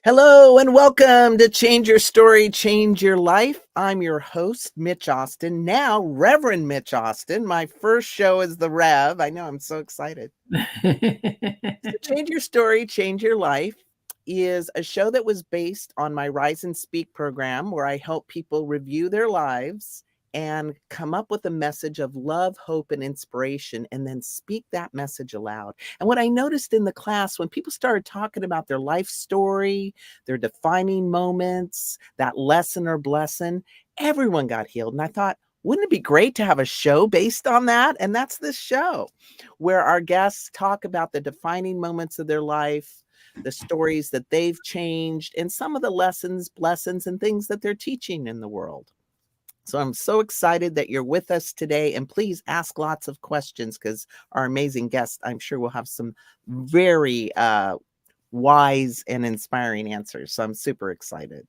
Hello and welcome to Change Your Story, Change Your Life. I'm your host, Mitch Austin, now Reverend Mitch Austin. My first show is the Rev. I know, I'm so excited. So Change Your Story, Change Your Life is a show that was based on my Rise and Speak program, where I help people review their lives and come up with a message of love, hope, and inspiration, and then speak that message aloud. And what I noticed in the class, when people started talking about their life story, their defining moments, that lesson or blessing, everyone got healed. And I thought, wouldn't it be great to have a show based on that? And that's this show, where our guests talk about the defining moments of their life, the stories that they've changed, and some of the lessons, blessings, and things that they're teaching in the world. So I'm so excited that you're with us today, and please ask lots of questions, because our amazing guest, I'm sure, will have some very wise and inspiring answers. So I'm super excited.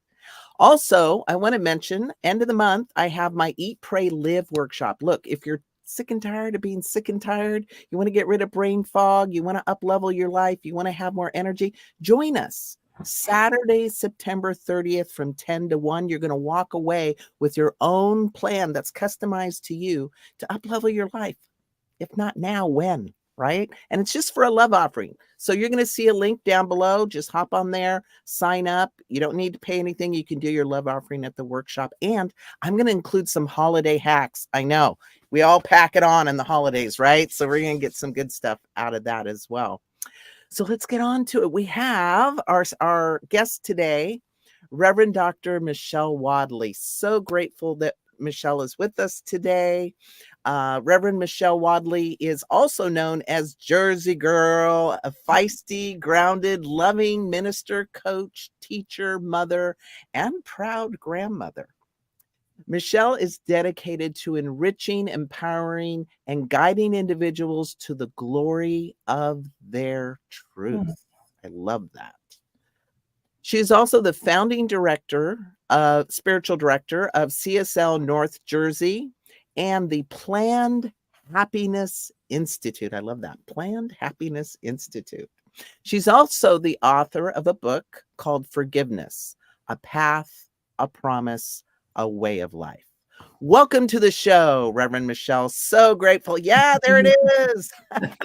Also, I want to mention, end of the month, I have my Eat, Pray, Live workshop. Look, if you're sick and tired of being sick and tired, you want to get rid of brain fog, you want to up-level your life, you want to have more energy, join us. Saturday, September 30th from 10 to 1, you're going to walk away with your own plan that's customized to you to up-level your life. If not now, when? Right? And it's just for a love offering. So you're going to see a link down below. Just hop on there, sign up. You don't need to pay anything. You can do your love offering at the workshop. And I'm going to include some holiday hacks. I know we all pack it on in the holidays, right? So we're going to get some good stuff out of that as well. So let's get on to it. We have our guest today, Reverend Dr. Michelle Wadleigh. So grateful that Michelle is with us today. Reverend Michelle Wadleigh is also known as Jersey Girl, a feisty, grounded, loving minister, coach, teacher, mother, and proud grandmother. Michelle is dedicated to enriching, empowering, and guiding individuals to the glory of their truth. I love that. She is also the founding director, spiritual director of CSL North Jersey and the Planned Happiness Institute. I love that. Planned Happiness Institute. She's also the author of a book called Forgiveness, A Path, a Promise, a Way of Life. Welcome to the show, Reverend Michelle. So grateful. Yeah, there it is. And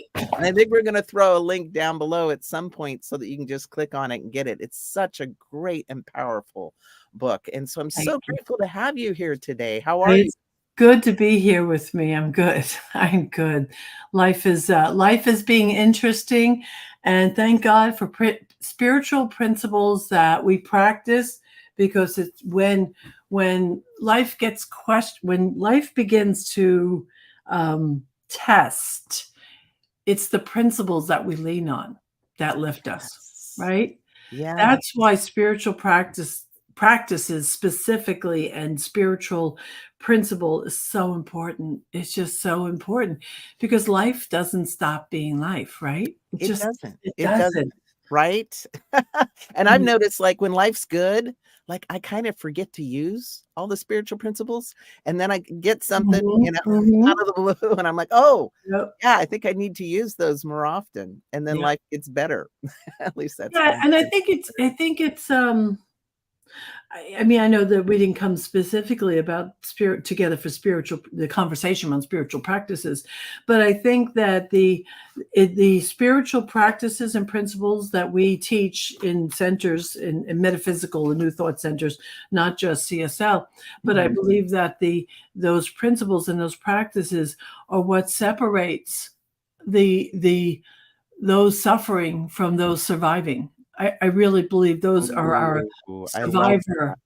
I think we're going to throw a link down below at some point so that you can just click on it and get it. It's such a great and powerful book. And so I'm so grateful to have you here today. How are you? Good to be here with me. I'm good. I'm good. Life is being interesting, and thank God for spiritual principles that we practice, because it's when life gets when life begins to test, it's the principles that we lean on that lift us, right? Yeah. That's why spiritual practices specifically and spiritual principle is so important. It's just so important, because life doesn't stop being life, right? It doesn't. Right? And I've noticed, like, when life's good, like, I kind of forget to use all the spiritual principles, and then I get something, out of the blue, and I'm like, oh, yeah, I think I need to use those more often, and then life gets better. At least that's and I think it's I mean, I know that we didn't come specifically about the conversation on spiritual practices, but I think that the spiritual practices and principles that we teach in centers, in metaphysical and New Thought centers, not just CSL, but I believe that those principles and those practices are what separates those suffering from those surviving. I really believe those are our survivor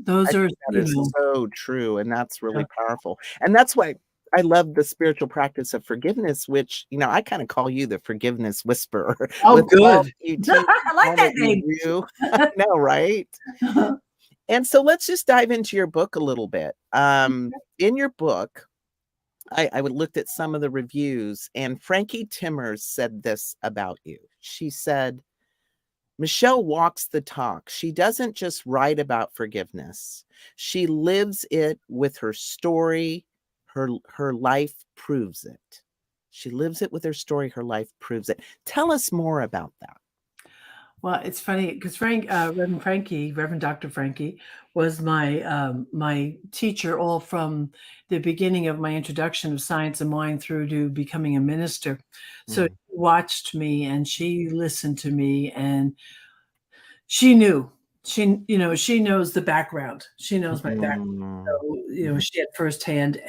Those I are, think that is so true, and that's really powerful, and that's why I love the spiritual practice of forgiveness, which, I kinda call you the forgiveness whisperer oh, with all good. that you teach I and like all that that you name. do. I know, right? And so let's just dive into your book a little bit. In your book, I would looked at some of the reviews, and Frankie Timmers said this about you. She said, "Michelle walks the talk. She doesn't just write about forgiveness. She lives it with her story. Her life proves it. She lives it with her story. Her life proves it." Tell us more about that. Well, it's funny because Reverend Dr. Frankie, was my teacher all from the beginning of my introduction of science and mind through to becoming a minister. So Mm. she watched me and she listened to me and she knew. She knows the background. She knows my background. Mm. So, Mhm. she had firsthand,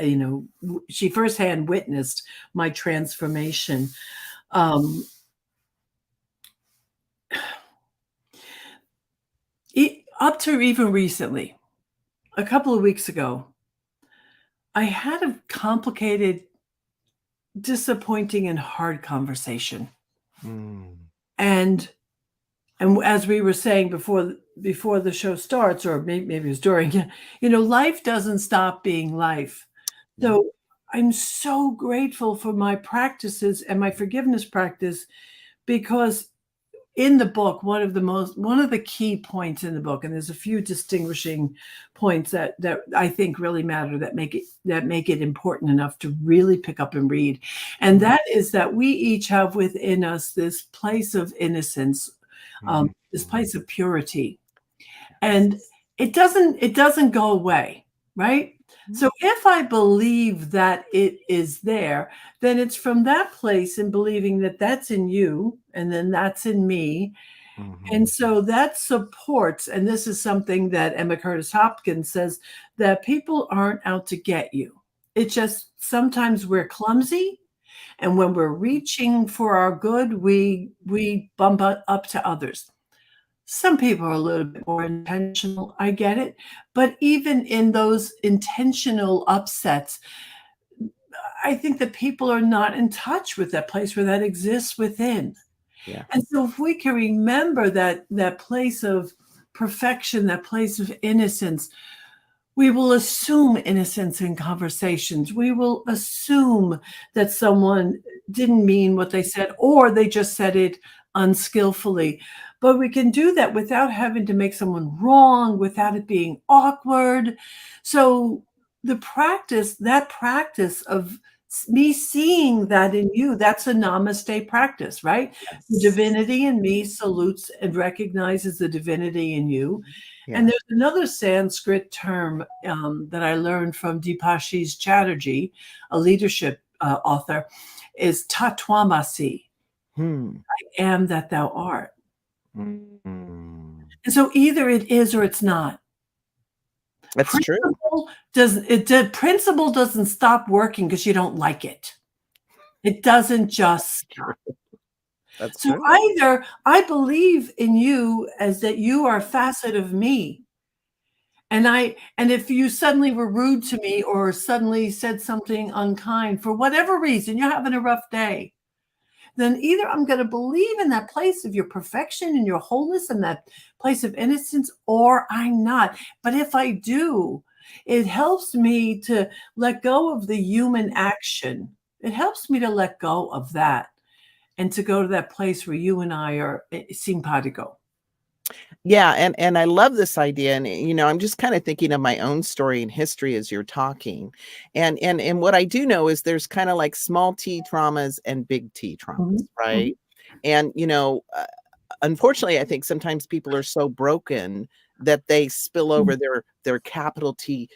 she firsthand witnessed my transformation. Um, Up to even recently, a couple of weeks ago, I had a complicated, disappointing, and hard conversation. Mm. And as we were saying before the show starts, or maybe it was during, life doesn't stop being life. No. So I'm so grateful for my practices and my forgiveness practice, because in the book, one of the key points in the book, and there's a few distinguishing points that I think really matter, that make it important enough to really pick up and read. And Mm. that is that we each have within us this place of innocence, Mhm. this place of purity. And Yes. it doesn't go away, right? Mm. So if I believe that it is there, then it's from that place in believing that that's in you and then that's in me. And Mhm. so that supports, and this is something that Emma Curtis Hopkins says, that people aren't out to get you. It's just sometimes we're clumsy, and when we're reaching for our good, we bump up to others. Some people are a little bit more intentional, I get it, but even in those intentional upsets, I think that people are not in touch with that place where that exists within. And Yes. so if we can remember that place of perfection, that place of innocence, we will assume innocence in conversations. We will assume that someone didn't mean what they said, or they just said it unskillfully. But we can do that without having to make someone wrong, without it being awkward. So that practice of me seeing that in you, that's a namaste practice, right? The Yes. divinity in me salutes and recognizes the divinity in you. And Yeah. there's another Sanskrit term that I learned from Deepashi's Chatterjee, a leadership author, is tatwamasi, Hmm. am that thou art. Mm. And so either it is or it's not. That's true. Principle doesn't stop working because you don't like it. It doesn't just That's stop. true. That's So true. either I believe in you as that you are a facet of me, and if you suddenly were rude to me or suddenly said something unkind for whatever reason, you're having a rough day, then either I'm going to believe in that place of your perfection and your wholeness and that place of innocence, or I'm not. But if I do, it helps me to let go of the human action. It helps me to let go of that and to go to that place where you and I are simpatico. Yeah, and I love this idea, and, I'm just kinda thinking of my own story and history as you're talking, and what I do know is there's kinda like small T traumas and big T Mhm, traumas, mhm. right? And, unfortunately, I think sometimes people are so broken that they spill Mm, over their capital T,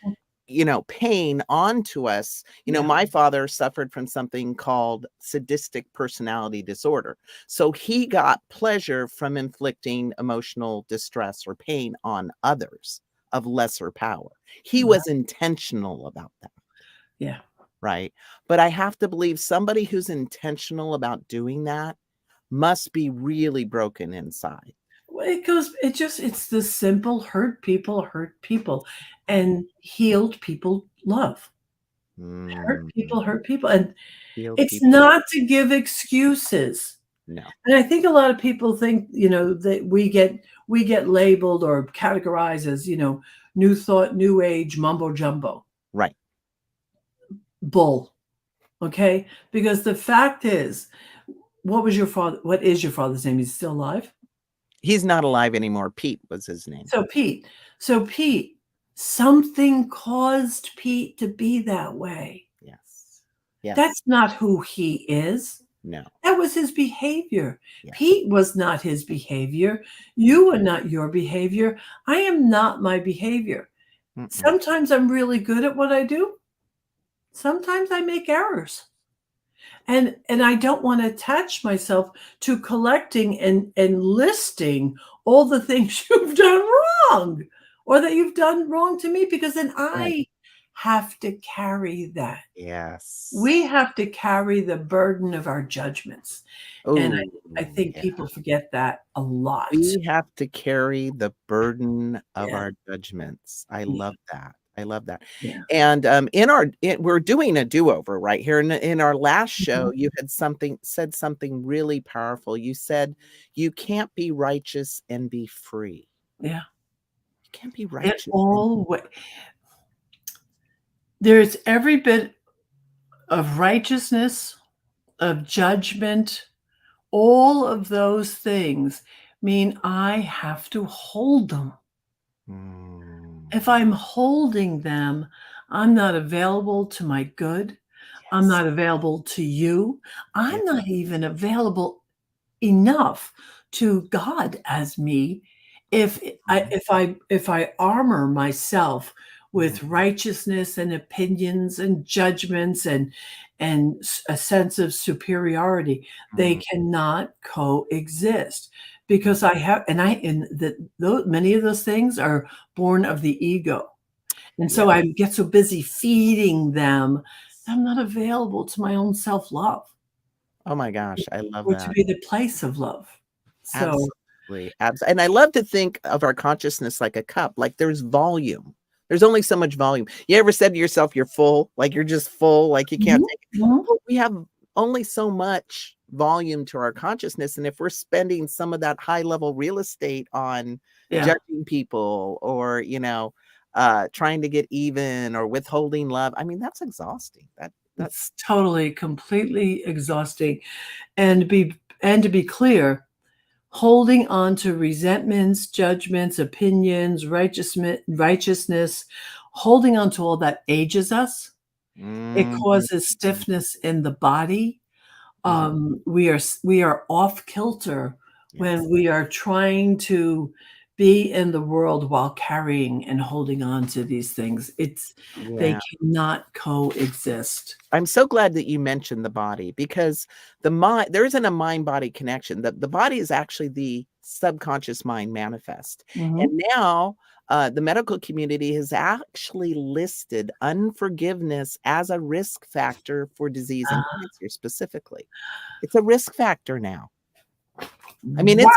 pain onto us. yeah, My father suffered from something called sadistic personality disorder. So he got pleasure from inflicting emotional distress or pain on others of lesser power. He wow, was intentional about that, yeah. right? But I have to believe somebody who's intentional about doing that must be really broken inside. It's the simple hurt people, and healed people love. Mm. Hurt people, and Healed it's people. not to give excuses. No. And I think a lot of people think, that we get labeled or categorized as, new thought, new age, mumbo jumbo, Right. bull. Okay? Because the fact is, what is your father's name? He's still alive? He's not alive anymore. Pete was his name. So Pete, something caused Pete to be that way. Yes. Yes. That's not who he is. No. That was his behavior. Yes. Pete was not his behavior. You are not your behavior. I am not my behavior. Mm-mm. Sometimes I'm really good at what I do. Sometimes I make errors. And I don't want to attach myself to collecting and listing all the things you've done wrong or that you've done wrong to me, because then I have to carry that. Yes. We have to carry the burden of our judgments. And I think people forget that a lot. We have to carry the burden of Yeah. our judgments. I love that. I love that. Yeah. And we're doing a do-over right here. In our last show, you had said something really powerful. You said you can't be righteous and be free. Yeah. You can't be righteous. There's every bit of righteousness, of judgment, all of those things mean I have to hold them. If I'm holding them, I'm not available to my good. Yes. I'm not available to you. I'm not even available enough to God as me if I armor myself with righteousness and opinions and judgments and a sense of superiority. They cannot coexist, because many of those things are born of the ego. And so I get so busy feeding them, I'm not available to my own self-love. Oh my gosh, I love or that. to be the place of love. So Absolutely. And I love to think of our consciousness like a cup, like there's volume. There's only so much volume. You ever said to yourself, you're full, like you're just full, like you can't take it? Well, we have only so much volume to our consciousness. And if we're spending some of that high level real estate on judging people or, trying to get even or withholding love, I mean, that's exhausting. That's totally, completely exhausting. And to be clear, holding on to resentments, judgments, opinions, righteousness, holding on to all that ages us. It causes stiffness in the body. We are off kilter when we are trying to be in the world while carrying and holding on to these things. They cannot coexist. I'm so glad that you mentioned the body, because there isn't a mind-body connection. The body is actually the subconscious mind manifest. And now the medical community has actually listed unforgiveness as a risk factor for disease and cancer specifically. It's a risk factor now. I mean, it's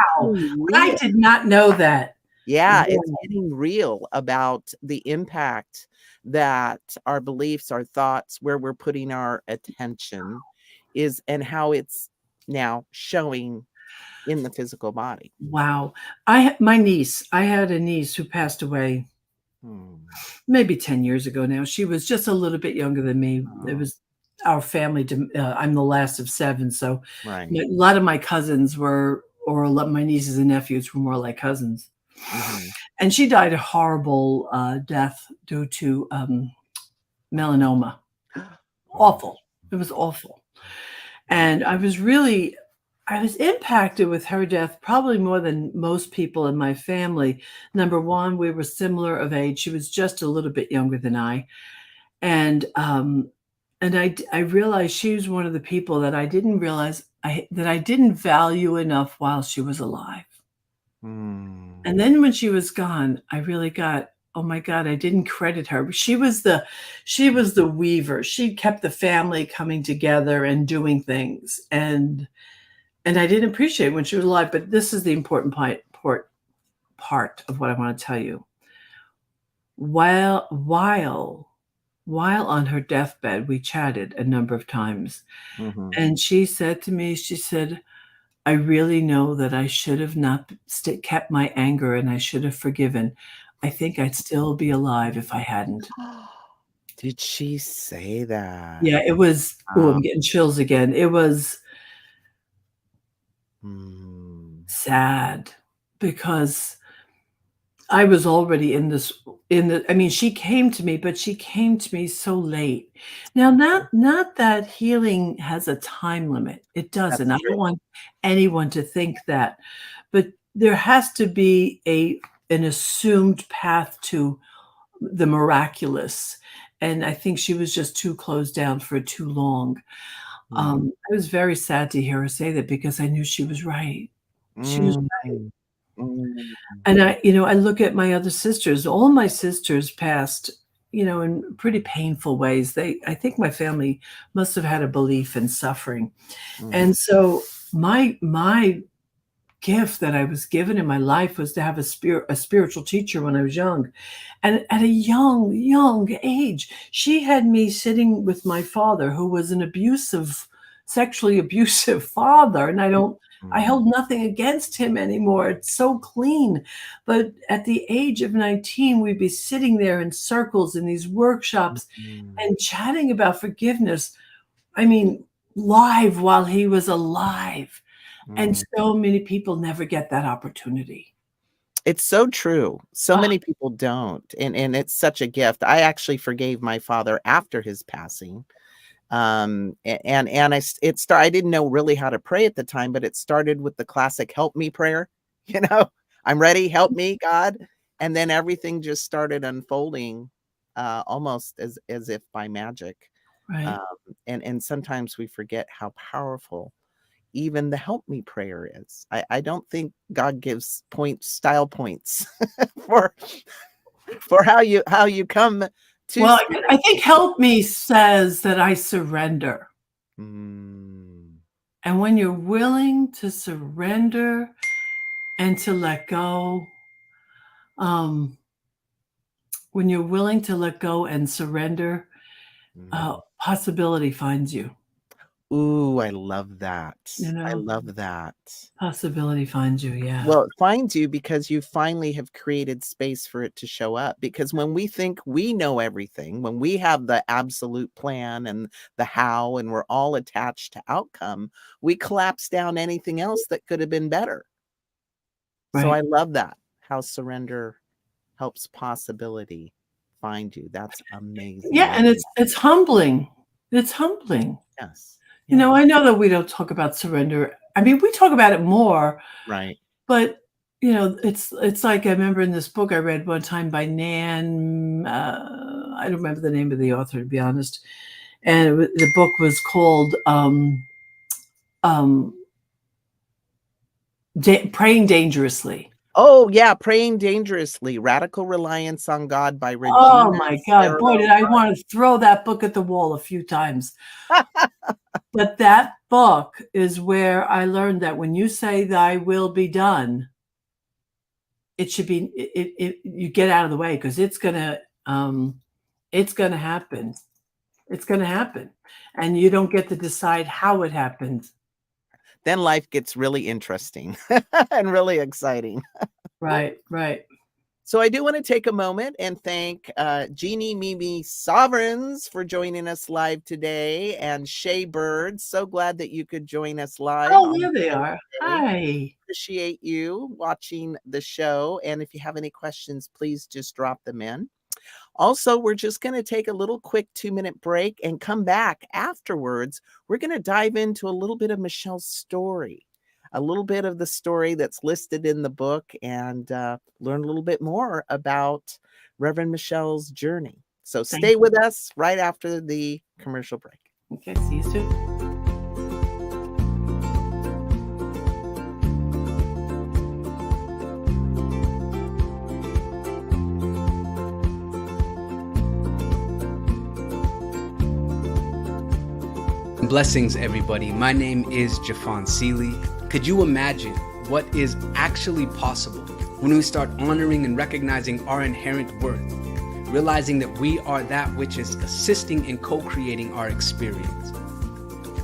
I did not know that. Yeah, it's getting real about the impact that our beliefs, our thoughts, where we're putting our attention is, and how it's now showing in the physical body. Wow. I had a niece who passed away maybe 10 years ago now. She was just a little bit younger than me. It was our family. I'm the last of 7. So a lot of my cousins were, or a lot of my nieces and nephews were more like cousins. And she died a horrible death due to melanoma. Awful. It was awful. And I was impacted with her death probably more than most people in my family. Number one, we were similar of age. She was just a little bit younger than I. And I realized she was one of the people that I didn't realize that I didn't value enough while she was alive. And then when she was gone, I really got, oh my God, I didn't credit her. She was the weaver. She kept the family coming together and doing things. And I didn't appreciate it when she was alive. But this is the important part of what I want to tell you. While on her deathbed, we chatted a number of times. Mhm. And she said to me, she said, I really know that I should have not kept my anger, and I should have forgiven. I think I'd still be alive if I hadn't. Did she say that? Yeah, it was, oh, I'm getting chills again. It was sad because I was already I mean, she came to me, but she came to me so late. Now, not that healing has a time limit. It doesn't. That's I true. don't want anyone to think that. But there has to be an assumed path to the miraculous. And I think she was just too closed down for too long. I was very sad to hear her say that because I knew she was right. She was right. Mm. Mm. And I look at my other sisters. All my sisters passed, in pretty painful ways. I think my family must have had a belief in suffering. And so my gift that I was given in my life was to have a spiritual teacher when I was young. And at a young age, she had me sitting with my father, who was an sexually abusive father. And I held nothing against him anymore. It's so clean. But at the age of 19, we'd be sitting there in circles in these workshops and chatting about forgiveness. I mean, live while he was alive. And so many people never get that opportunity. It's so true. So many people don't, and it's such a gift. I actually forgave my father after his passing. And I didn't know really how to pray at the time, but it started with the classic "Help me" prayer. I'm ready, help me, God. And then everything just started unfolding, almost as if by magic. Right. And sometimes we forget how powerful even the "Help me" prayer is. I don't think God gives style points for how you come to. Well, I think "help me" says that I surrender. And when you're willing to surrender and to let go, when you're willing to let go and surrender, possibility finds you. Ooh, I love that. I love that. Possibility finds you, yeah. Well, it finds you because you finally have created space for it to show up. Because when we think we know everything, when we have the absolute plan and the how, and we're all attached to outcome, we collapse down anything else that could have been better. So I love that, how surrender helps possibility find you. That's amazing. Yeah, and it's humbling. It's humbling. Yes. I know that we don't talk about surrender. I mean, we talk about it more. Right. But, it's like I remember in this book I read one time by Nan, I don't remember the name of the author, to be honest. And the book was called Praying Dangerously. Oh, yeah, Praying Dangerously, Radical Reliance on God by Regina. Oh, my God. Boy, did I want to throw that book at the wall a few times. But that book is where I learned that when you say "Thy will be done," it should be you get out of the way, because it's gonna happen. It's gonna happen, and you don't get to decide how it happens. Then life gets really interesting and really exciting. Right. So I do want to take a moment and thank Jeannie Mimi Sovereigns for joining us live today, and Shay Bird. So glad that you could join us live. Oh, there they are. Hi. Appreciate you watching the show. And if you have any questions, please just drop them in. Also, we're just going to take a little quick 2-minute break and come back afterwards. We're going to dive into a little bit of Michelle's story, a little bit of the story that's listed in the book, and learn a little bit more about Reverend Michelle's journey. So stay with us right after the commercial break. Okay, see you soon. Blessings, everybody. My name is Jafon Seeley. Could you imagine what is actually possible when we start honoring and recognizing our inherent worth, realizing that we are that which is assisting and co-creating our experience.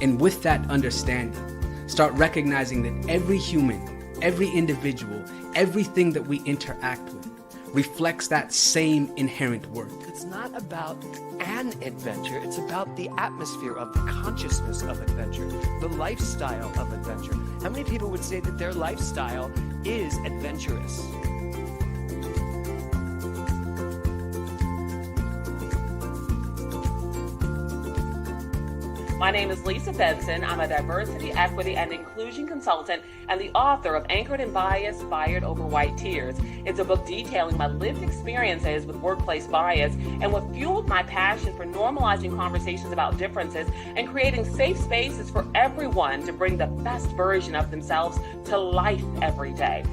And with that understanding, start recognizing that every human, every individual, everything that we interact with reflects that same inherent worth. It's not about an adventure, it's about the atmosphere of the consciousness of adventure, the lifestyle of adventure. How many people would say that their lifestyle is adventurous? My name is Lisa Benson. I'm a diversity, equity, and inclusion consultant and the author of Anchored in Bias, Fired Over White Tears. It's a book detailing my lived experiences with workplace bias and what fueled my passion for normalizing conversations about differences and creating safe spaces for everyone to bring the best version of themselves to life every day.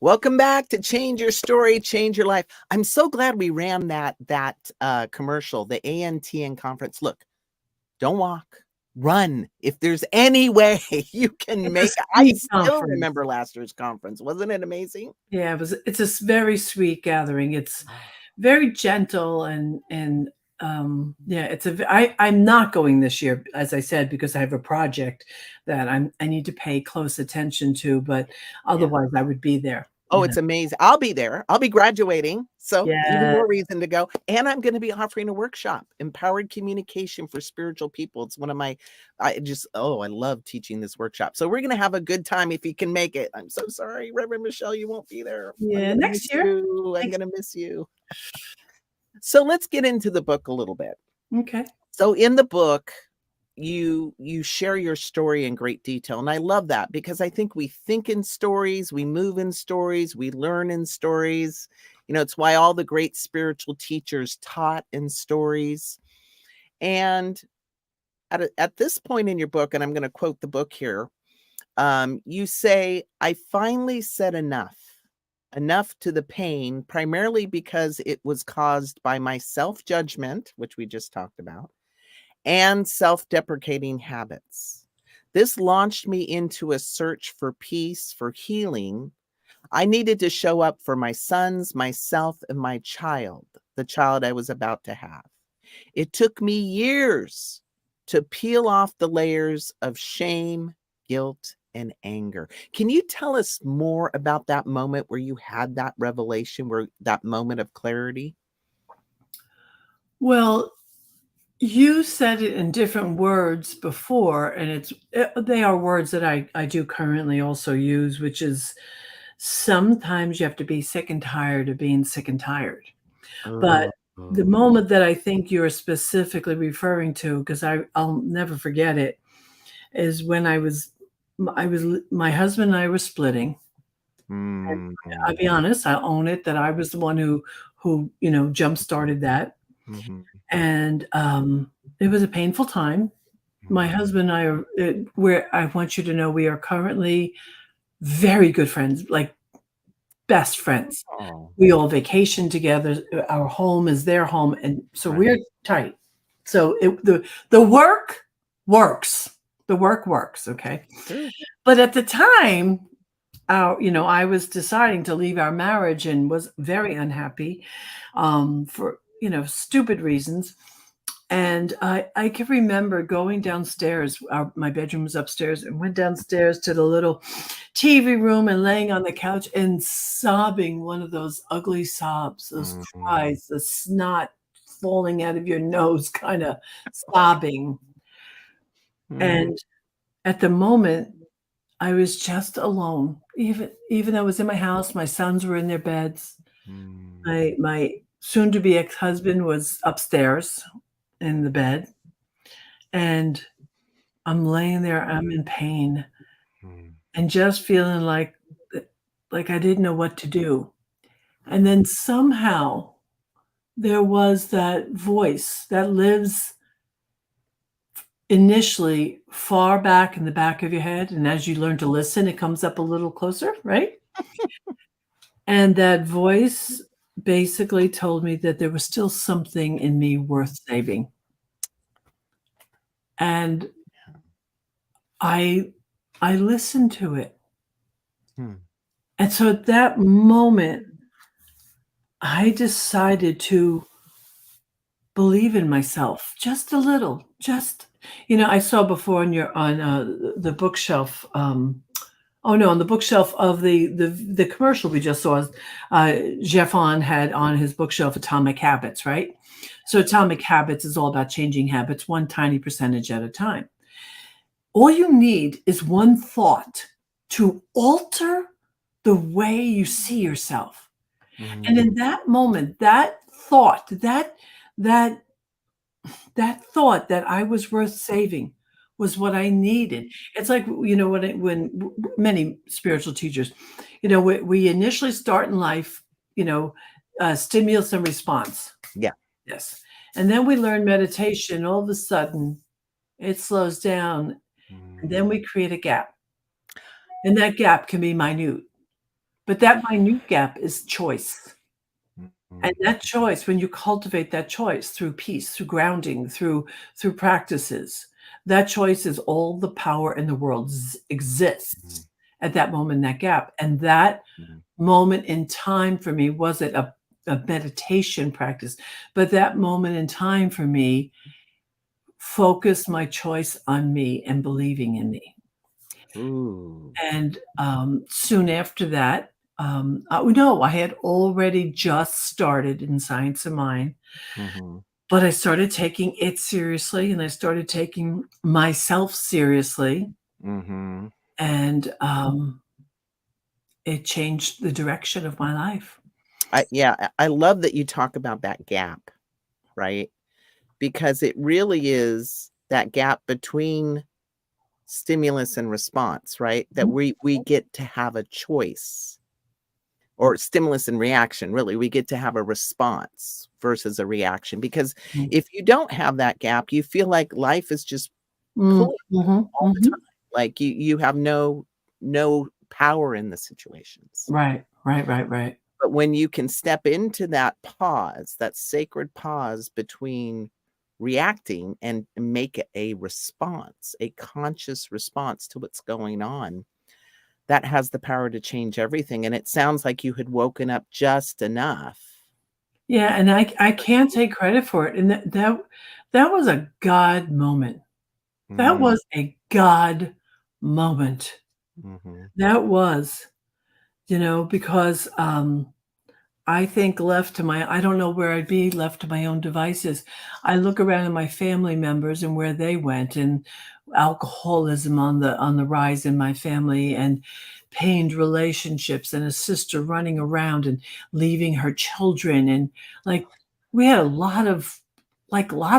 Welcome back to Change Your Story, Change Your Life. I'm so glad we ran that commercial, the ANTN conference. Look, don't walk, run. If there's any way you can make it. I still remember last year's conference. Wasn't it amazing? Yeah, it's a very sweet gathering. It's very gentle and yeah, I'm not going this year, as I said, because I have a project that I need to pay close attention to, but otherwise I would be there. Oh, it's amazing. I'll be there. I'll be graduating. So even more reason to go. And I'm going to be offering a workshop, Empowered Communication for Spiritual People. It's one of my, I love teaching this workshop. So we're going to have a good time if you can make it. I'm so sorry, Reverend Michelle, you won't be there. Yeah, next year. I'm going to miss you. So let's get into the book a little bit. Okay. So in the book, you share your story in great detail. And I love that because I think we think in stories, we move in stories, we learn in stories. You know, it's why all the great spiritual teachers taught in stories. And at this point in your book, and I'm going to quote the book here, you say, I finally said enough to the pain, primarily because it was caused by my self-judgment, which we just talked about, and self-deprecating habits. This launched me into a search for peace, for healing. I needed to show up for my sons, myself, and my child, the child I was about to have. It took me years to peel off the layers of shame, guilt, and anger. Can you tell us more about that moment where you had that revelation, where that moment of clarity? Well, you said it in different words before, and they are words that I do currently also use, which is sometimes you have to be sick and tired of being sick and tired. But the moment that I think you're specifically referring to, because I'll never forget it, is when my husband and I were splitting. And I'll be honest, I own it that I was the one who jump started that. And it was a painful time. My husband and I want you to know we are currently very good friends, like best friends. We all vacation together. Our home is their home. And so we're tight. So the work works. The work works. Okay. Sure. But at the time, I was deciding to leave our marriage and was very unhappy for stupid reasons. And I can remember going downstairs. My bedroom was upstairs, and went downstairs to the little TV room and laying on the couch and sobbing one of those ugly sobs, those cries, the snot falling out of your nose kind of sobbing. And at the moment, I was just alone. Even though I was in my house, my sons were in their beds. My soon-to-be ex-husband was upstairs in the bed, and I'm laying there, I'm in pain, and just feeling like I didn't know what to do. And then somehow there was that voice that lives initially far back in the back of your head, and as you learn to listen, it comes up a little closer, right? And that voice basically told me that there was still something in me worth saving. And I listened to it. And so at that moment, I decided to believe in myself just a little. Just, I saw before on the bookshelf. On the bookshelf of the commercial we just saw, Jeff had on his bookshelf Atomic Habits, right? So Atomic Habits is all about changing habits one tiny percentage at a time. All you need is one thought to alter the way you see yourself. And in that moment, that thought that I was worth saving was what I needed. It's like, when many spiritual teachers, we initially start in life, stimulus and response. Yeah. Yes. And then we learn meditation. All of a sudden, it slows down. And then we create a gap. And that gap can be minute. But that minute gap is choice. And that choice, when you cultivate that choice through peace, through grounding, through practices, that choice is all the power in the world exists at that moment, that gap. And that moment in time for me wasn't a meditation practice, but that moment in time for me focused my choice on me and believing in me. Ooh. And soon after that, I had already just started in Science of Mind, but I started taking it seriously, and I started taking myself seriously, and it changed the direction of my life. I love that you talk about that gap, right? Because it really is that gap between stimulus and response, right? That we get to have a choice. Or stimulus and reaction, really. We get to have a response versus a reaction. Because if you don't have that gap, you feel like life is just pulling all the time. Like you have no power in the situations. Right. But when you can step into that pause, that sacred pause between reacting and make it a response, a conscious response to what's going on, that has the power to change everything. And it sounds like you had woken up just enough. Yeah, and I can't take credit for it. And that was a God moment. That was a God moment. That was, because I think I don't know where I'd be left to my own devices. I look around at my family members and where they went, and alcoholism on the rise in my family, and pained relationships, and a sister running around and leaving her children. And we had a lot of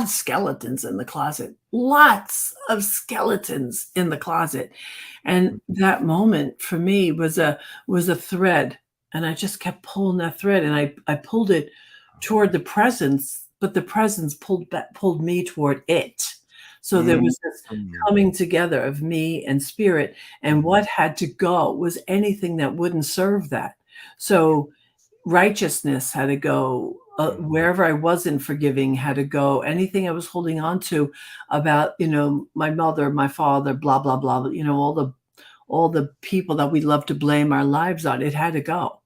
skeletons in the closet, lots of skeletons in the closet. And that moment for me was a thread. And I just kept pulling that thread, and I pulled it toward the presence, but the presence pulled me toward it. So there was this coming together of me and spirit, and what had to go was anything that wouldn't serve that. So righteousness had to go. Wherever I wasn't forgiving had to go. Anything I was holding on to about, my mother, my father, blah, blah, blah, all the people that we love to blame our lives on, it had to go.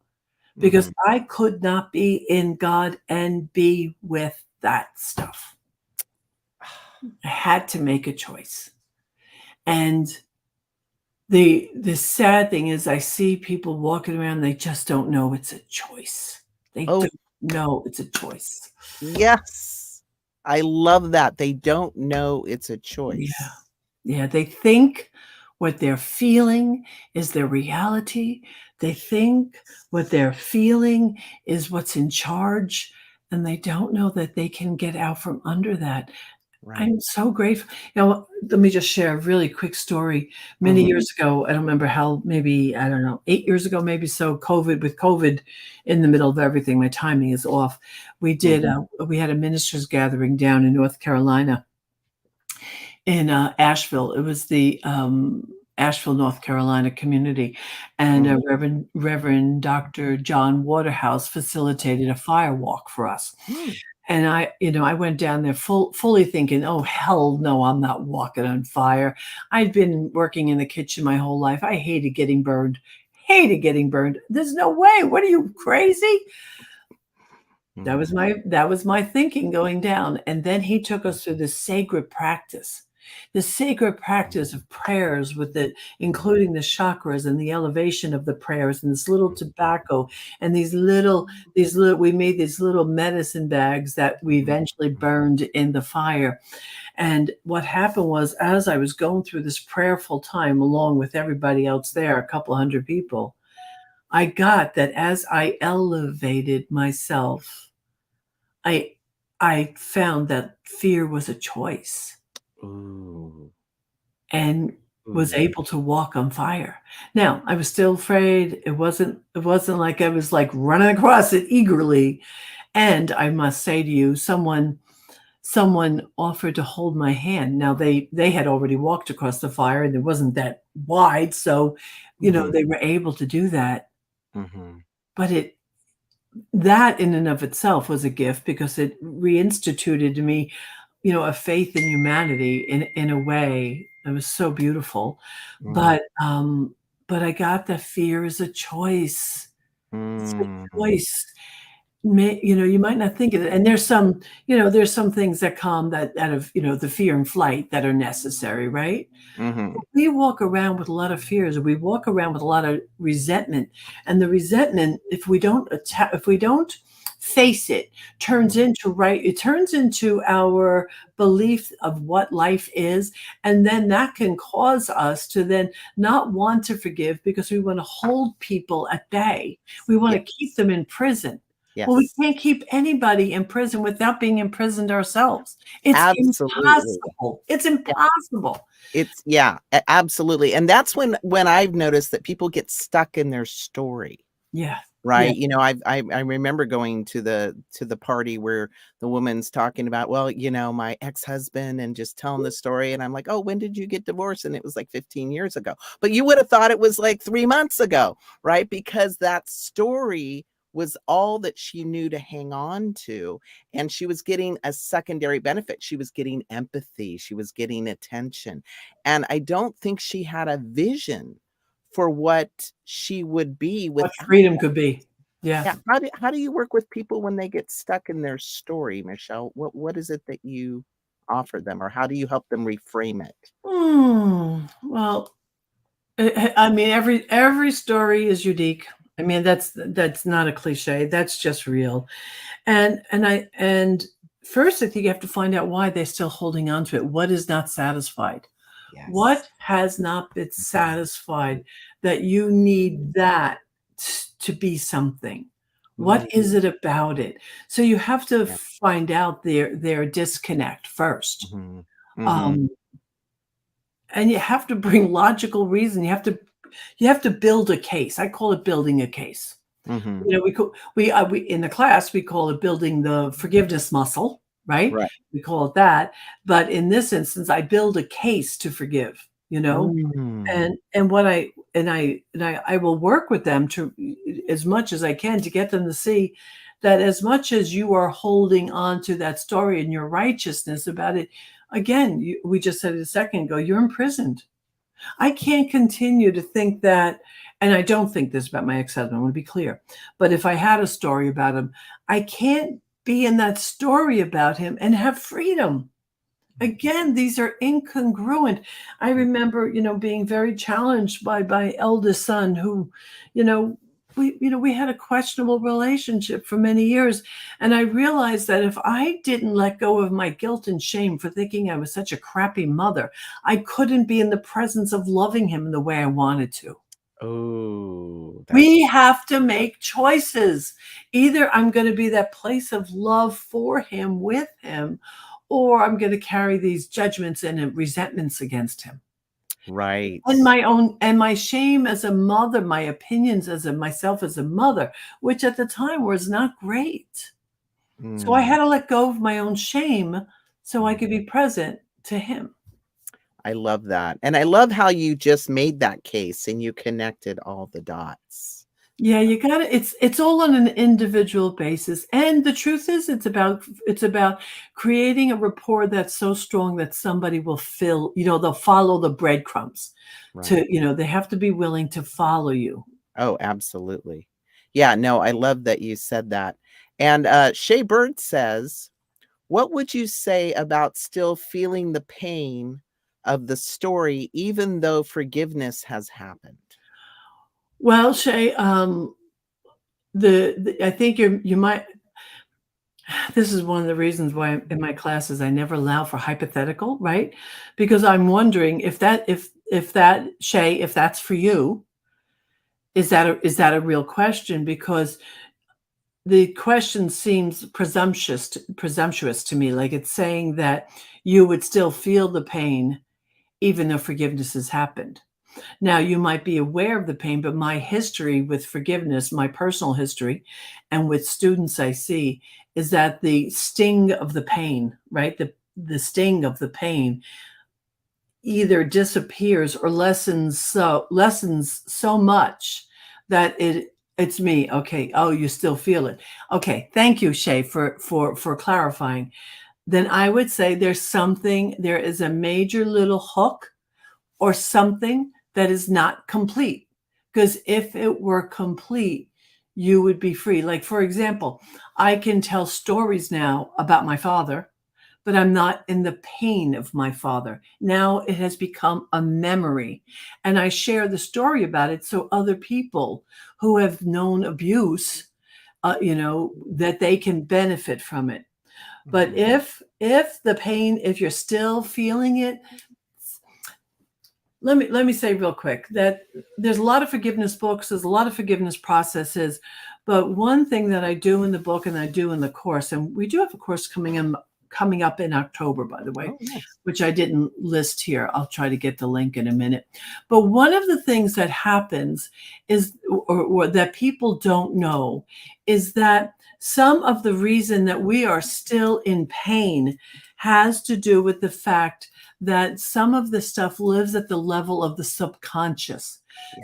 Because I could not be in God and be with that stuff. I had to make a choice. And the sad thing is, I see people walking around, they just don't know it's a choice. They don't know it's a choice. Yes. I love that. They don't know it's a choice. Yeah. They think what they're feeling is their reality. They think what they're feeling is what's in charge. and they don't know that they can get out from under that. Right. I'm so grateful. Let me just share a really quick story. Many years ago, I don't remember how, maybe, I don't know, 8 years ago, maybe so, with COVID in the middle of everything, my timing is off. We had a ministers gathering down in North Carolina in Asheville. It was the Asheville, North Carolina community. And Reverend Dr. John Waterhouse facilitated a fire walk for us. And I went down there fully thinking, oh, hell no, I'm not walking on fire. I'd been working in the kitchen my whole life. I hated getting burned. There's no way. What are you, crazy? That was my thinking going down. And then he took us through the sacred practice of prayers, including the chakras and the elevation of the prayers, and this little tobacco and these little we made these little medicine bags that we eventually burned in the fire. And what happened was, as I was going through this prayerful time along with everybody else there, a couple hundred people, I got that as I elevated myself, I found that fear was a choice. Ooh. And was able to walk on fire. Now, I was still afraid. It wasn't like I was like running across it eagerly. And I must say to you, someone offered to hold my hand. Now they had already walked across the fire, and it wasn't that wide, so they were able to do that. But that in and of itself was a gift, because it reinstituted to me, a faith in humanity in a way that was so beautiful. But I got that fear is a choice. It's a choice. You might not think of it. And there's some things that come out of, the fear and flight that are necessary, right? We walk around with a lot of fears. We walk around with a lot of resentment. And the resentment, if we don't face it, turns into our belief of what life is. And then that can cause us to then not want to forgive, because we want to hold people at bay. We want to keep them in prison. Yes. Well, we can't keep anybody in prison without being imprisoned ourselves. It's impossible. It's impossible. Absolutely. And that's when I've noticed that people get stuck in their story. Yeah. Right. Yeah. I remember going to the party where the woman's talking about, well, my ex-husband, and just telling the story. And I'm like, oh, when did you get divorced? And it was like 15 years ago. But you would have thought it was like 3 months ago. Right. Because that story was all that she knew to hang on to. And she was getting a secondary benefit. She was getting empathy. She was getting attention. And I don't think she had a vision for what she would be, what freedom could be. Yeah. How do you work with people when they get stuck in their story, Michelle? What is it that you offer them, or how do you help them reframe it? Well, I mean, every story is unique. I mean, that's not a cliche. That's just real. And first, I think you have to find out why they're still holding on to it. What is not satisfied? Yes. What has not been satisfied that you need that to be something? What is it about it? So you have to find out their disconnect first. And you have to bring logical reason. You have to build a case. I call it building a case. We in the class, we call it building the forgiveness muscle. Right? We call it that. But in this instance, I build a case to forgive, and what I will work with them to, as much as I can, to get them to see that as much as you are holding on to that story and your righteousness about it, again, we just said it a second ago, you're imprisoned. I can't continue to think that, and I don't think this about my ex-husband, I want to be clear, but if I had a story about him, I can't be in that story about him and have freedom. Again, these are incongruent. I remember, being very challenged by my eldest son, who, we had a questionable relationship for many years. And I realized that if I didn't let go of my guilt and shame for thinking I was such a crappy mother, I couldn't be in the presence of loving him the way I wanted to. Oh, We that's have to make choices. Either I'm going to be that place of love for him, with him, or I'm going to carry these judgments and resentments against him. right. And my shame as a mother, my opinions as myself as a mother, which at the time was not great. So I had to let go of my own shame so I could be present to him. I love that. And I love how you just made that case and you connected all the dots. Yeah, you got to it's all on an individual basis. And the truth is it's about creating a rapport that's so strong that somebody will they'll follow the breadcrumbs. Right. They have to be willing to follow you. Oh, absolutely. Yeah, no, I love that you said that. And Shay Bird says, what would you say about still feeling the pain of the story, even though forgiveness has happened? Well, Shay, I think you might. This is one of the reasons why in my classes I never allow for hypothetical, right? Because I'm wondering if that Shay, if that's for you, is that a real question? Because the question seems presumptuous to me, like it's saying that you would still feel the pain even though forgiveness has happened. Now, you might be aware of the pain, but my history with forgiveness, my personal history, and with students I see, is that the sting of the pain, right? The sting of the pain either disappears or lessens so much that it's me. Okay. Oh, you still feel it. Okay. Thank you, Shay, for clarifying. Then I would say there is a major little hook or something that is not complete. Because if it were complete, you would be free. Like, for example, I can tell stories now about my father, but I'm not in the pain of my father. Now it has become a memory. And I share the story about it so other people who have known abuse, that they can benefit from it. But if the pain, if you're still feeling it, let me say real quick that there's a lot of forgiveness books, there's a lot of forgiveness processes, but one thing that I do in the book and I do in the course, and we do have a course coming up in October, by the way, which I didn't list here. I'll try to get the link in a minute. But one of the things that happens is, or that people don't know, is that some of the reason that we are still in pain has to do with the fact that some of the stuff lives at the level of the subconscious.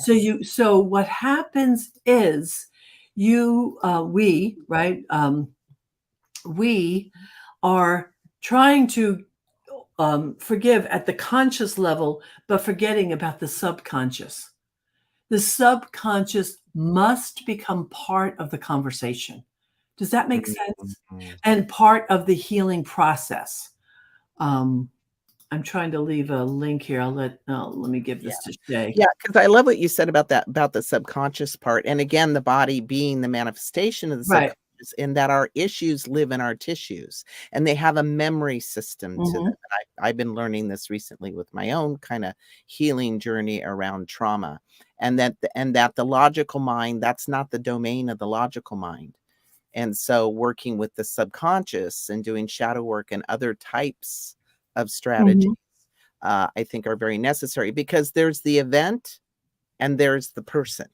Yes. So what happens is we are trying to forgive at the conscious level, but forgetting about the subconscious. The subconscious must become part of the conversation. Does that make sense? And part of the healing process. I'm trying to leave a link here. Let me give this to Shay. Yeah, because I love what you said about that, about the subconscious part. And again, the body being the manifestation of the subconscious, in that our issues live in our tissues and they have a memory system to them. I've been learning this recently with my own kind of healing journey around trauma, and that the logical mind, that's not the domain of the logical mind. And so working with the subconscious and doing shadow work and other types of strategies, I think are very necessary, because there's the event and there's the person,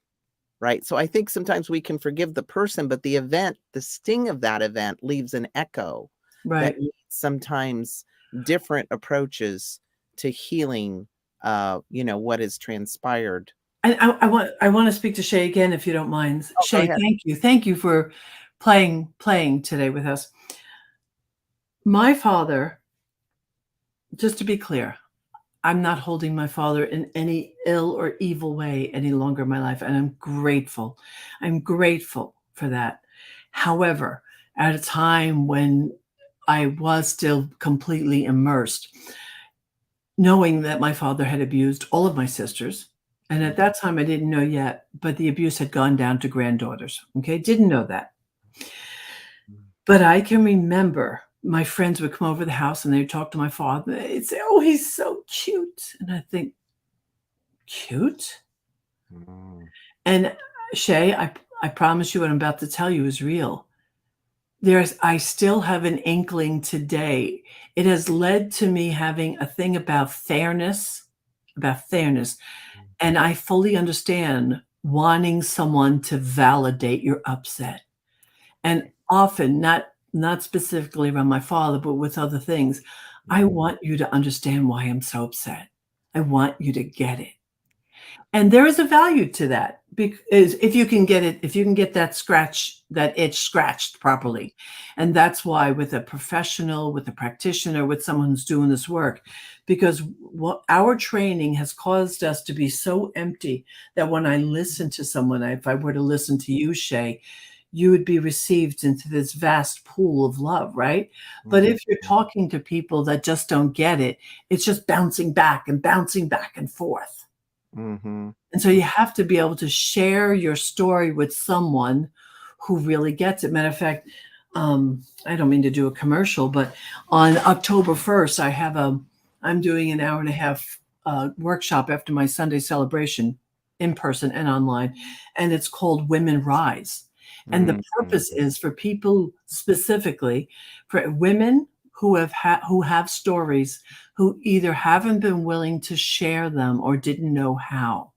right? So I think sometimes we can forgive the person, but the event, the sting of that event leaves an echo that needs sometimes different approaches to healing, what has transpired. And I want to speak to Shay again, if you don't mind. Shay, thank you. Thank you for playing today with us. My father, just to be clear, I'm not holding my father in any ill or evil way any longer in my life, and I'm grateful. I'm grateful for that. However, at a time when I was still completely immersed, knowing that my father had abused all of my sisters, and at that time I didn't know yet, but the abuse had gone down to granddaughters. Okay, didn't know that. But I can remember my friends would come over the house and they'd talk to my father. They'd say, "Oh, he's so cute." And I think, cute? Mm. And Shay, I promise you what I'm about to tell you is real. I still have an inkling today. It has led to me having a thing about fairness. And I fully understand wanting someone to validate your upset. And often, not specifically around my father, but with other things, I want you to understand why I'm so upset. I want you to get it. And there is a value to that, because if you can get that itch scratched properly. And that's why with a professional, with a practitioner, with someone who's doing this work, because what our training has caused us to be so empty that when I listen to someone, if I were to listen to you, Shay, you would be received into this vast pool of love, right? But if you're talking to people that just don't get it, it's just bouncing back and forth. Mm-hmm. And so you have to be able to share your story with someone who really gets it. Matter of fact, I don't mean to do a commercial, but on October 1st, I'm doing an hour and a half workshop after my Sunday celebration, in person and online, and it's called Women Rise. And the purpose is for people, specifically for women who have stories, who either haven't been willing to share them or didn't know how.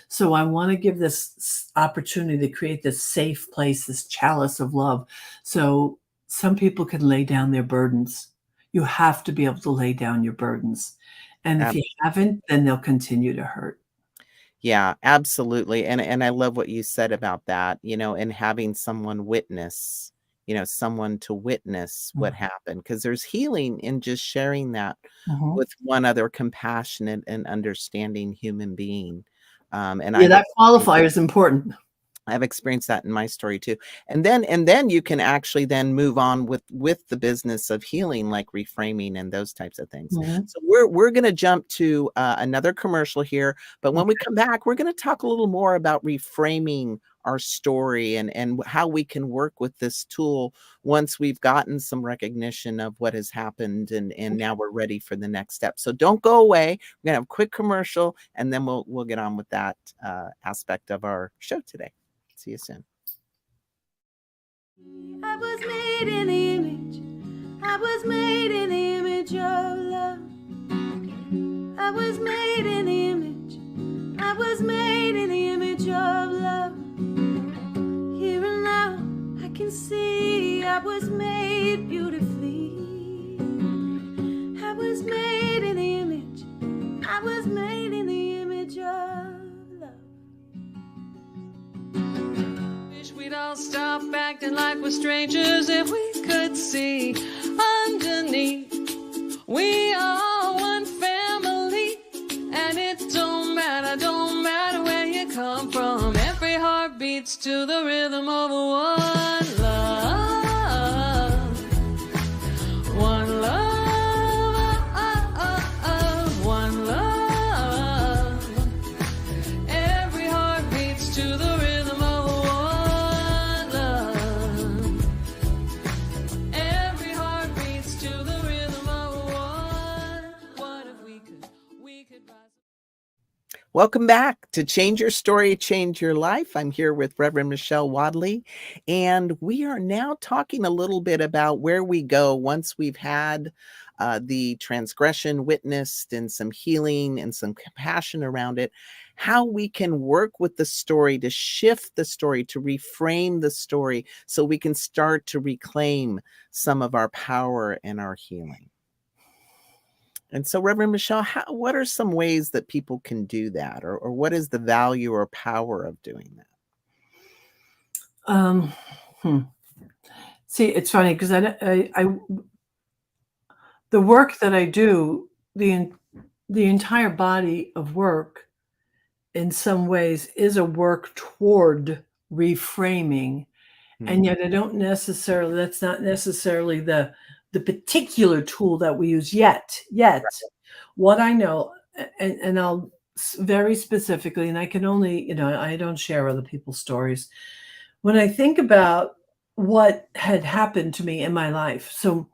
So I want to give this opportunity to create this safe place, this chalice of love, so some people can lay down their burdens. You have to be able to lay down your burdens. And if you haven't, then they'll continue to hurt. Yeah, absolutely. And I love what you said about that, and having someone witness, someone to witness what happened, because there's healing in just sharing that with one other compassionate and understanding human being. And Yeah, that qualifier is important. I've experienced that in my story too. And then you can actually then move on with the business of healing, like reframing and those types of things. So we're going to jump to another commercial here, but when we come back, we're going to talk a little more about reframing our story and how we can work with this tool once we've gotten some recognition of what has happened, and now we're ready for the next step. So don't go away. We're going to have a quick commercial, and then we'll get on with that aspect of our show today. See you soon. I was made in the image. I was made in the image of love. I was made in the image. I was made in the image of love. Here and now I can see I was made beautifully. I was made in the image. I was made in the image of we'd all stop acting like we're strangers if we could see underneath. We are one family, and it don't matter where you come from. Every heart beats to the rhythm of one love. One love, one love. Every heart beats to the rhythm of Welcome back to Change Your Story, Change Your Life. I'm here with Reverend Michelle Wadleigh, and we are now talking a little bit about where we go once we've had the transgression witnessed and some healing and some compassion around it, how we can work with the story to shift the story, to reframe the story so we can start to reclaim some of our power and our healing. And so, Reverend Michelle, what are some ways that people can do that? Or what is the value or power of doing that? See, it's funny because the work that I do, the entire body of work in some ways is a work toward reframing. And yet that's not necessarily the particular tool that we use yet. What I know, and I'll very specifically, and I can only, I don't share other people's stories. When I think about what had happened to me in my life, so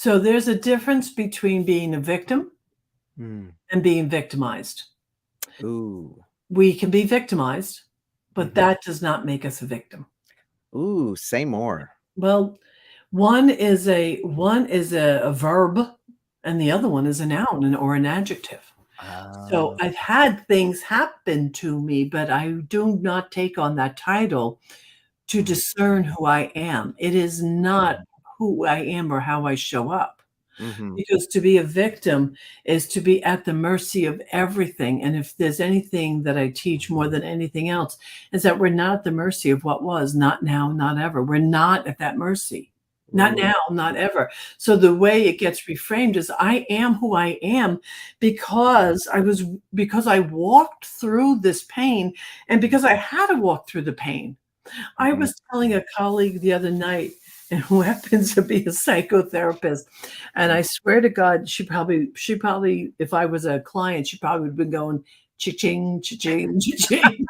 there's a difference between being a victim and being victimized. Ooh. we can be victimized, but Mhm. that does not make us a victim. Ooh, say more. Well, one is a verb, and the other one is a noun or an adjective. So Oh. I've had things happen to me, but I do not take on that title to Mhm. discern who I am. It is not who I am or how I show up. Mhm. Because to be a victim is to be at the mercy of everything. And if there's anything that I teach more than anything else, is that we're not at the mercy of what was, not now, not ever. We're not at that mercy. Not Ooh. now, not ever. So the way it gets reframed is I am who I am because I walked through this pain and because I had to walk through the pain. I Mhm. was telling a colleague the other night, and who happens to be a psychotherapist, and I swear to God, she probably, if I was a client, she probably would have been going cha-ching, cha-ching, cha-ching.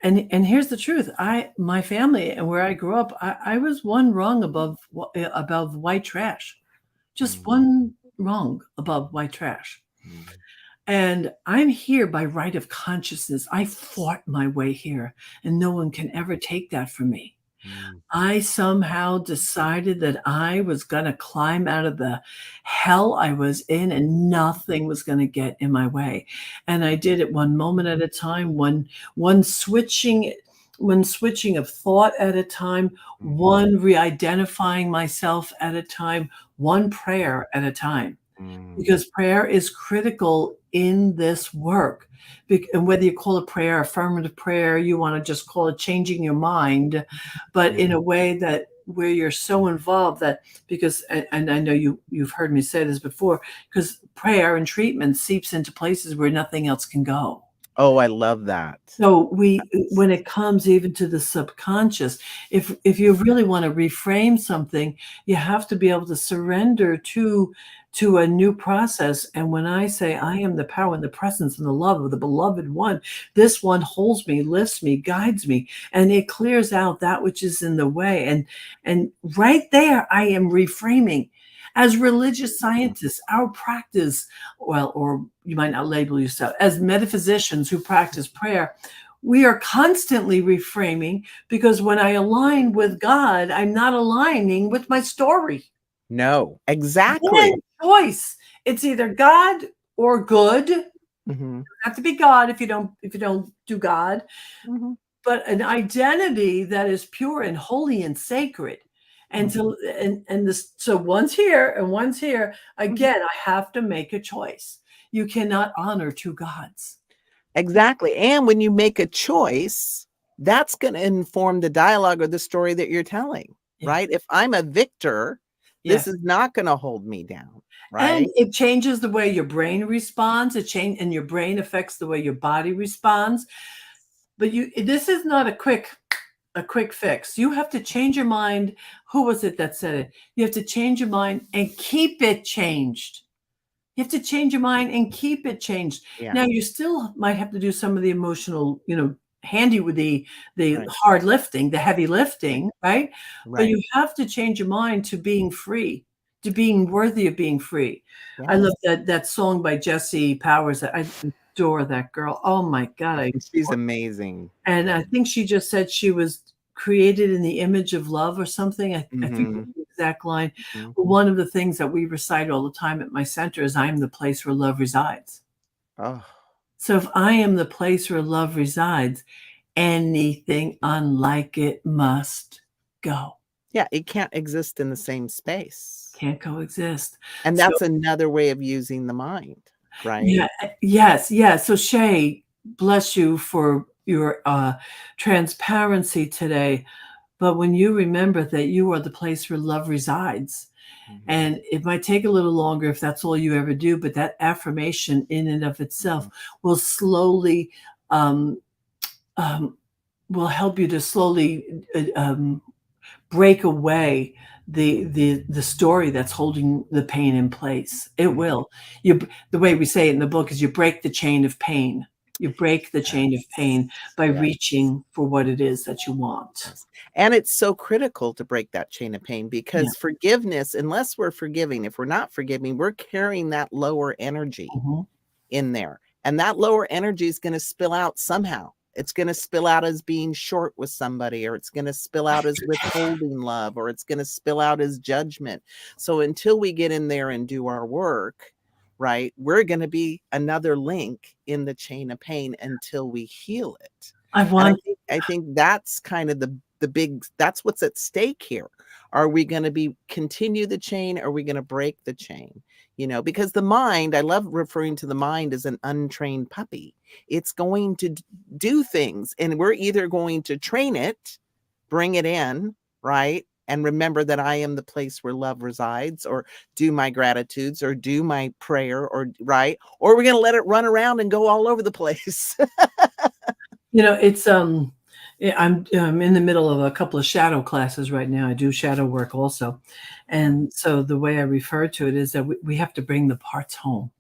And here's the truth. My family and where I grew up, I was one rung above white trash. Just Mhm. one rung above white trash. Mhm. And I'm here by right of consciousness. I fought my way here, and no one can ever take that from me. Mhm. I somehow decided that I was going to climb out of the hell I was in and nothing was going to get in my way. And I did it one moment at a time, one switching of thought at a time, one re-identifying myself at a time, one prayer at a time. Mhm. Because prayer is critical in this work. And whether you call it prayer, affirmative prayer, you want to just call it changing your mind, but in a way that where you're so involved that because and I know you've heard me say this before, because prayer and treatment seeps into places where nothing else can go. Oh, I love that. So when it comes even to the subconscious, if you really want to reframe something, you have to be able to surrender to a new process. And when I say I am the power and the presence and the love of the beloved one, this one holds me, lifts me, guides me, and it clears out that which is in the way. And right there, I am reframing. As religious scientists, our practice, well, or you might not label yourself as metaphysicians who practice prayer, we are constantly reframing because when I align with God, I'm not aligning with my story. No, Then exactly. choice. It's either God or good. You Mhm. have to be God if you don't do God, Mhm. but an identity that is pure and holy and sacred. And so so one's here and one's here. Again, I have to make a choice. You cannot honor two gods. Exactly, and when you make a choice, that's gonna inform the dialogue or the story that you're telling, Yeah. right? If I'm a victor, this Yes. is not gonna hold me down, And right? it changes the way your brain responds. And your brain affects the way your body responds. But this is not a quick fix. You have to change your mind. Who was it that said it? You have to change your mind and keep it changed. You have to change your mind and keep it changed. Yeah, Now you still might have to do some of the emotional, handy with the right, hard lifting, the heavy lifting, right? But right. you have to change your mind to being free, to being worthy of being free. I Yes, love that song by Jesse Powers. I adore that girl. Oh my God, she's amazing. and I think she just said she was created in the image of love or something. I forget Mhm, the exact line. mhm. But one of the things that we recite all the time at my center is I am the place where love resides. Oh, So if I am the place where love resides, anything unlike it must go. yeah, it can't exist in the same space, Can't coexist. and So that's another way of using the mind, right? yeah, yes, yes. So Shay, bless you for your transparency today. But when you remember that you are the place where love resides, Mhm, and it might take a little longer if that's all you ever do, but that affirmation in and of itself mhm, will slowly um, um, will help you to slowly break away the story that's holding the pain in place. It mhm. will. The way we say it in the book is you break the chain of pain. You break the chain of pain Yes, by yes. reaching for what it is that you want. Yes. And it's so critical to break that chain of pain Yeah. because forgiveness, unless we're forgiving, if we're not forgiving, we're carrying that lower energy Mhm. in there. And that lower energy is going to spill out somehow. It's going to spill out as being short with somebody, or it's going to spill out as withholding love, or it's going to spill out as judgment. So until we get in there and do our work, right, we're going to be another link in the chain of pain until we heal it. I think that's kind of the big, that's what's at stake here. Are we going to continue the chain? Or are we going to break the chain? You know, because the mind, I love referring to the mind as an untrained puppy. It's going to do things, and we're either going to train it, bring it in, right? And remember that I am the place where love resides, or do my gratitudes, or do my prayer, or right? Or we're going to let it run around and go all over the place. You know, it's I'm in the middle of a couple of shadow classes right now. I do shadow work also. And so the way I refer to it is that we have to bring the parts home.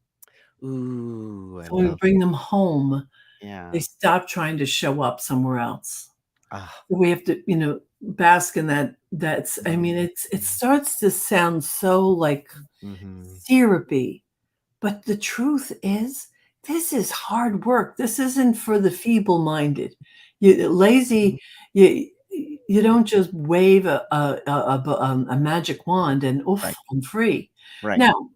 Ooh, So when we bring them home, yeah. they stop trying to show up somewhere else. Ah. We have to, you know, bask in that. That's, I mean, it starts to sound so like therapy, but the truth is, this is hard work. This isn't for the feeble-minded. Lazy, you don't just wave a magic wand and oof, Right. I'm free. Right. Now,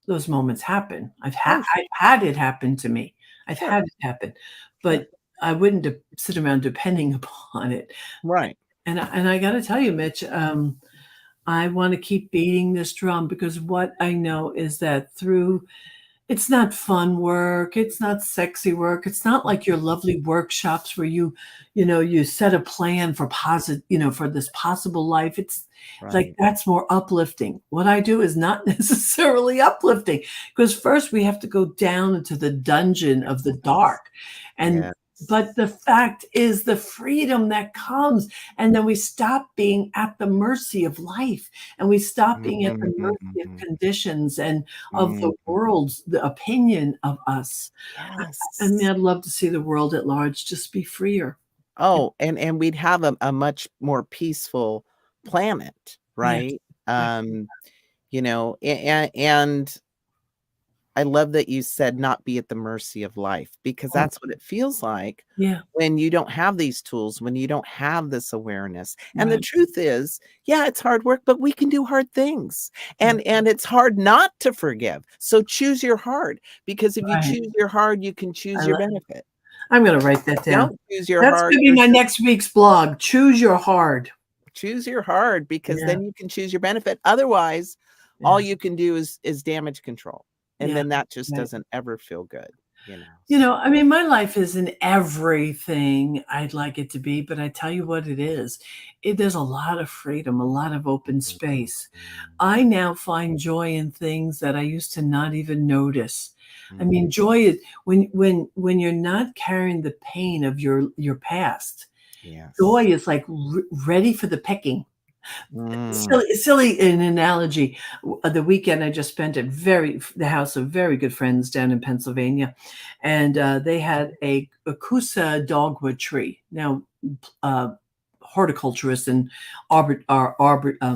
those moments happen. I've had it happen to me. I've had it happen, but I wouldn't sit around depending upon it. Right. And I got to tell you, Mitch, I want to keep beating this drum, because what I know is that it's not fun work. It's not sexy work. It's not like your lovely workshops where you set a plan for for this possible life. It's like, that's more uplifting. What I do is not necessarily uplifting, because first we have to go down into the dungeon of the dark. But the fact is the freedom that comes, and then we stop being at the mercy of life, and we stop being at the mercy of conditions and of the world's the opinion of us. Yes. I mean, I'd love to see the world at large just be freer. Oh, and we'd have a much more peaceful planet, right? You know, and I love that you said not be at the mercy of life, because that's what it feels like when you don't have these tools, when you don't have this awareness. And the truth is, yeah, it's hard work, but we can do hard things. And it's hard not to forgive. So choose your hard, because if you choose your hard, you can choose your benefit. I'm going to write that down. Don't choose your That's hard. going to be my next week's blog. Choose your hard. Choose your hard, because then you can choose your benefit. Otherwise, all you can do is damage control. And then that just doesn't ever feel good, you know. You know, I mean, my life isn't everything I'd like it to be, but I tell you what it is. There's a lot of freedom, a lot of open space. I now find joy in things that I used to not even notice. I mean, joy is when you're not carrying the pain of your past. Joy is like ready for the picking. Silly an analogy. The weekend I just spent at the house of very good friends down in Pennsylvania, and they had a Kusa dogwood tree. Now, horticulturists and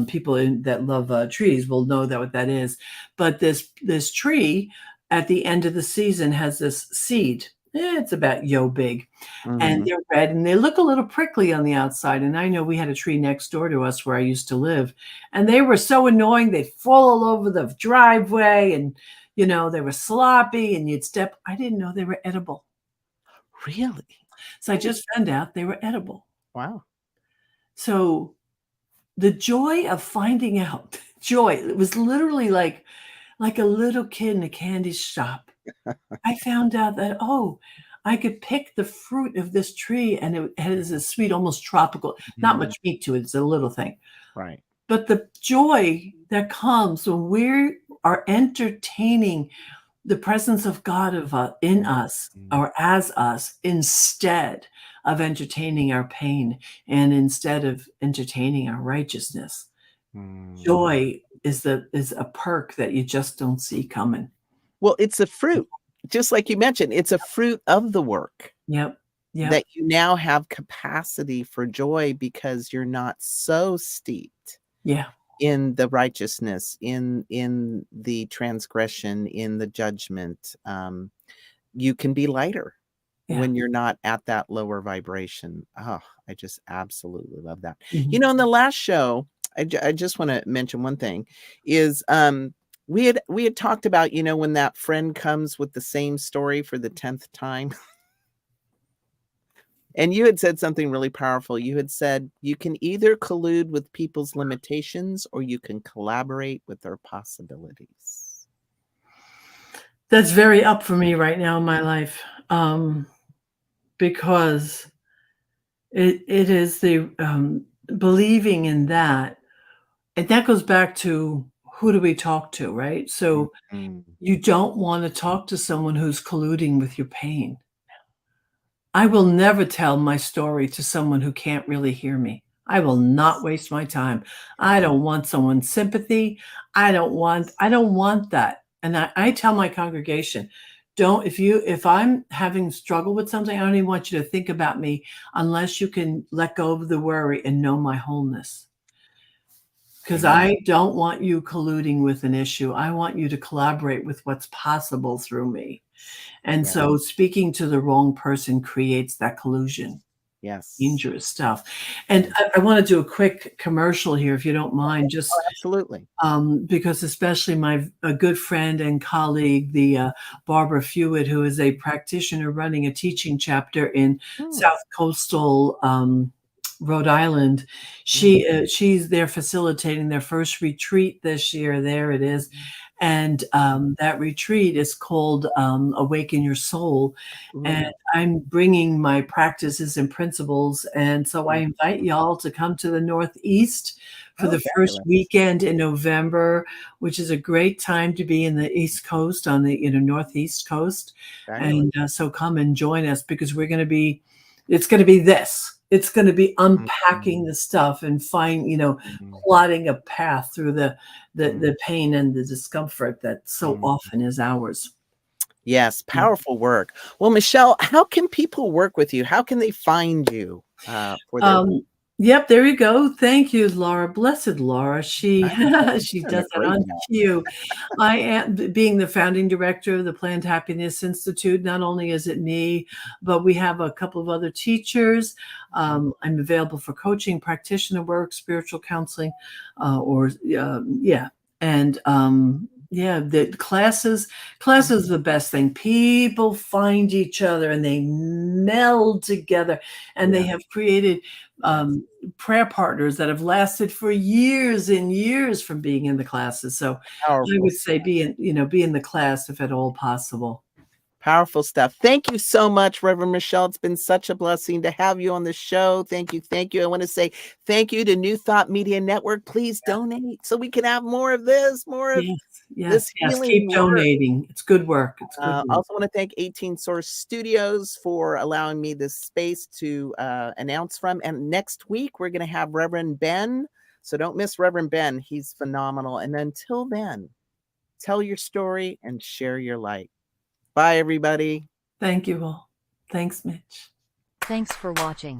people that love trees will know what that is. But this tree at the end of the season has this seed. It's about big, and they're red, and they look a little prickly on the outside. And I know we had a tree next door to us where I used to live, and they were so annoying. They'd fall all over the driveway, and they were sloppy, and you'd step. I didn't know they were edible. Really? So I just found out they were edible. Wow. So the joy of finding out, it was literally like a little kid in a candy shop. I found out that, I could pick the fruit of this tree, and it has a sweet, almost tropical, not much meat to it. It's a little thing. Right. But the joy that comes when we are entertaining the presence of God in us or as us, instead of entertaining our pain and instead of entertaining our righteousness. Joy is a perk that you just don't see coming. Well, it's a fruit, just like you mentioned. It's a fruit of the work. Yep. That you now have capacity for joy, because you're not so steeped in the righteousness, in the transgression, in the judgment. you can be lighter Yeah. when you're not at that lower vibration. Oh, I just absolutely love that. Mhm. You know, in the last show, I just want to mention one thing is we had talked about, you know, when that friend comes with the same story for the 10th time. And you had said something really powerful. You had said you can either collude with people's limitations or you can collaborate with their possibilities. That's very up for me right now in my life, because it is the believing in that, and that goes back to who do we talk to, right? So Mhm. you don't want to talk to someone who's colluding with your pain. I will never tell my story to someone who can't really hear me. I will not waste my time. I don't want someone's sympathy. I don't want that. And I tell my congregation, if I'm having struggle with something, I don't even want you to think about me unless you can let go of the worry and know my wholeness. Because Amen. I don't want you colluding with an issue. I want you to collaborate with what's possible through me. And Yeah. so speaking to the wrong person creates that collusion. Yes. Dangerous stuff. And I want to do a quick commercial here, if you don't mind, just Oh, absolutely. because especially a good friend and colleague, the Barbara Fewitt, who is a practitioner running a teaching chapter in South Coastal Rhode Island. She's there facilitating their first retreat this year. There it is. And that retreat is called Awaken Your Soul. And I'm bringing my practices and principles. And so I invite y'all to come to the Northeast for the first weekend in November, which is a great time to be in the East Coast, on the Northeast coast. And so come and join us, because it's going to be this. It's going to be unpacking the stuff and plotting a path through the pain and the discomfort that so often is ours. Yes, powerful work. Well, Michelle, how can people work with you? How can they find you for their Yep, there you go. Thank you, Laura. Blessed Laura. She she doing a does that great on job. cue. I am being the founding director of the Planned Happiness Institute. Not only is it me, but we have a couple of other teachers. I'm available for coaching, practitioner work, spiritual counseling, the classes is the best thing. People find each other and they meld together, and they have created prayer partners that have lasted for years and years from being in the classes. So Powerful. I would say be in the class if at all possible. Powerful stuff. Thank you so much, Reverend Michelle. It's been such a blessing to have you on the show. Thank you. Thank you. I want to say thank you to New Thought Media Network. Please donate so we can have more of this, more of this healing Keep work. donating. It's good work. It's good work. I also want to thank 18 Source Studios for allowing me this space to announce from. And next week, we're going to have Reverend Ben. So don't miss Reverend Ben. He's phenomenal. And until then, tell your story and share your light. Bye, everybody. Thank you all. Thanks, Mitch. Thanks for watching.